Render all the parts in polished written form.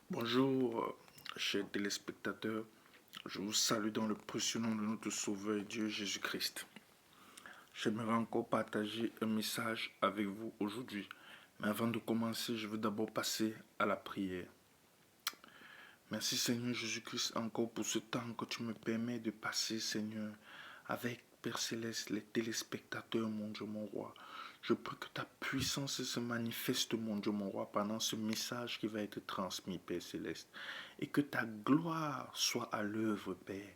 Bonjour, chers téléspectateurs. Je vous salue dans le précieux nom de notre Sauveur et Dieu Jésus-Christ. J'aimerais encore partager un message avec vous aujourd'hui. Mais avant de commencer, je veux d'abord passer à la prière. Merci Seigneur Jésus-Christ encore pour ce temps que tu me permets de passer, Seigneur, avec Père Céleste, les téléspectateurs, mon Dieu, mon roi. Je prie que ta puissance se manifeste, mon Dieu, mon roi, pendant ce message qui va être transmis, Père Céleste. Et que ta gloire soit à l'œuvre, Père,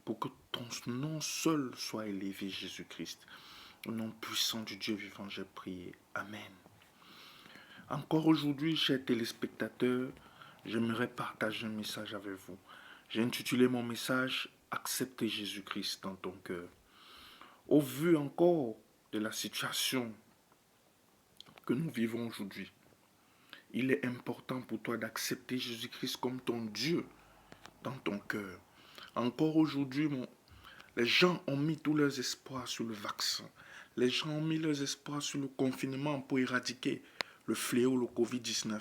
pour que ton nom seul soit élevé, Jésus-Christ. Au nom puissant du Dieu vivant, j'ai prié. Amen. Encore aujourd'hui, chers téléspectateurs, j'aimerais partager un message avec vous. J'ai intitulé mon message « Accepter Jésus-Christ dans ton cœur ». Au vu encore de la situation que nous vivons aujourd'hui, il est important pour toi d'accepter Jésus-Christ comme ton Dieu dans ton cœur. Encore aujourd'hui, les gens ont mis tous leurs espoirs sur le vaccin. Les gens ont mis leurs espoirs sur le confinement pour éradiquer le fléau, le Covid-19.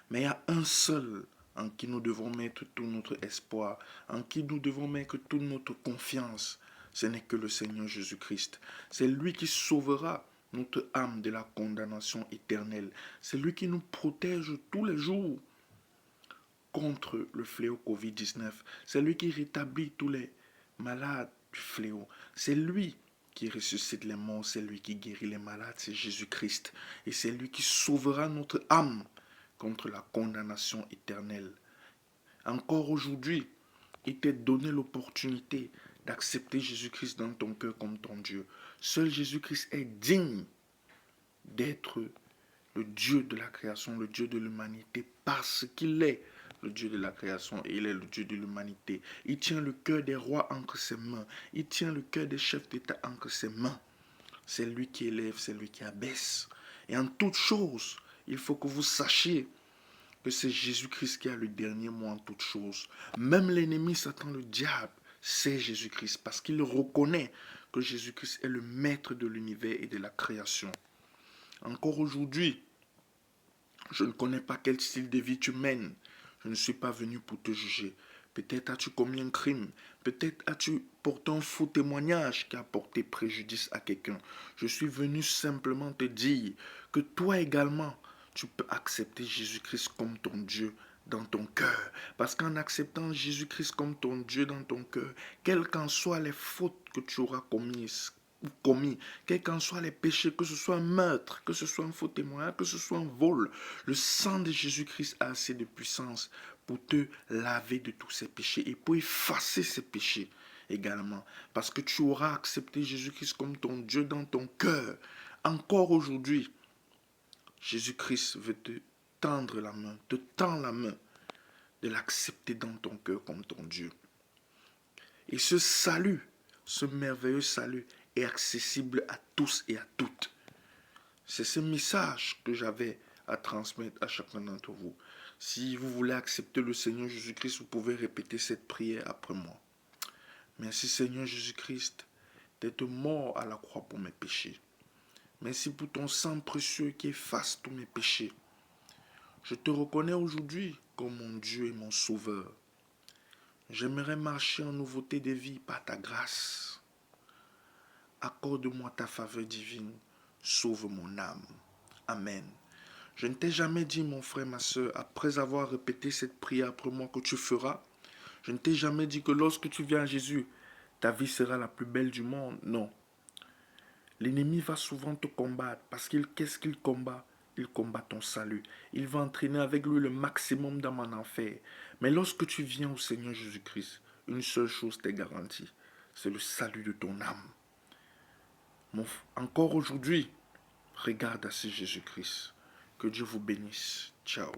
Mais il y a un seul en qui nous devons mettre tout notre espoir, en qui nous devons mettre toute notre confiance. Ce n'est que le Seigneur Jésus-Christ. C'est lui qui sauvera notre âme de la condamnation éternelle. C'est lui qui nous protège tous les jours contre le fléau Covid-19. C'est lui qui rétablit tous les malades du fléau. C'est lui qui ressuscite les morts, c'est lui qui guérit les malades, c'est Jésus-Christ. Et c'est lui qui sauvera notre âme contre la condamnation éternelle. Encore aujourd'hui, il t'a donné l'opportunité d'accepter Jésus-Christ dans ton cœur comme ton Dieu. Seul Jésus-Christ est digne d'être le Dieu de la création, le Dieu de l'humanité, parce qu'il est le Dieu de la création et il est le Dieu de l'humanité. Il tient le cœur des rois entre ses mains. Il tient le cœur des chefs d'État entre ses mains. C'est lui qui élève, c'est lui qui abaisse. Et en toute chose, il faut que vous sachiez que c'est Jésus-Christ qui a le dernier mot en toute chose. Même l'ennemi Satan, le diable, c'est Jésus-Christ parce qu'il reconnaît que Jésus-Christ est le maître de l'univers et de la création. Encore aujourd'hui, je ne connais pas quel style de vie tu mènes. Je ne suis pas venu pour te juger. Peut-être as-tu commis un crime. Peut-être as-tu porté un faux témoignage qui a porté préjudice à quelqu'un. Je suis venu simplement te dire que toi également, tu peux accepter Jésus-Christ comme ton Dieu dans ton cœur. Parce qu'en acceptant Jésus-Christ comme ton Dieu dans ton cœur, quelles qu'en soient les fautes que tu auras commis, quels qu'en soient les péchés, que ce soit un meurtre, que ce soit un faux témoignage, que ce soit un vol, le sang de Jésus-Christ a assez de puissance pour te laver de tous ces péchés et pour effacer ces péchés également. Parce que tu auras accepté Jésus-Christ comme ton Dieu dans ton cœur. Encore aujourd'hui, Jésus-Christ veut te tendre la main, te tend la main de l'accepter dans ton cœur comme ton Dieu. Et ce salut, ce merveilleux salut est accessible à tous et à toutes. C'est ce message que j'avais à transmettre à chacun d'entre vous. Si vous voulez accepter le Seigneur Jésus-Christ, vous pouvez répéter cette prière après moi. Merci Seigneur Jésus-Christ d'être mort à la croix pour mes péchés. Merci pour ton sang précieux qui efface tous mes péchés. Je te reconnais aujourd'hui comme mon Dieu et mon Sauveur. J'aimerais marcher en nouveauté de vie par ta grâce. Accorde-moi ta faveur divine. Sauve mon âme. Amen. Je ne t'ai jamais dit, mon frère, ma soeur, après avoir répété cette prière après moi que tu feras, je ne t'ai jamais dit que lorsque tu viens à Jésus, ta vie sera la plus belle du monde. Non. L'ennemi va souvent te combattre parce qu'est-ce qu'il combat? Il combat ton salut. Il va entraîner avec lui le maximum dans mon enfer. Mais lorsque tu viens au Seigneur Jésus-Christ, une seule chose t'est garantie, c'est le salut de ton âme. Encore aujourd'hui, regarde à ce Jésus-Christ. Que Dieu vous bénisse. Ciao.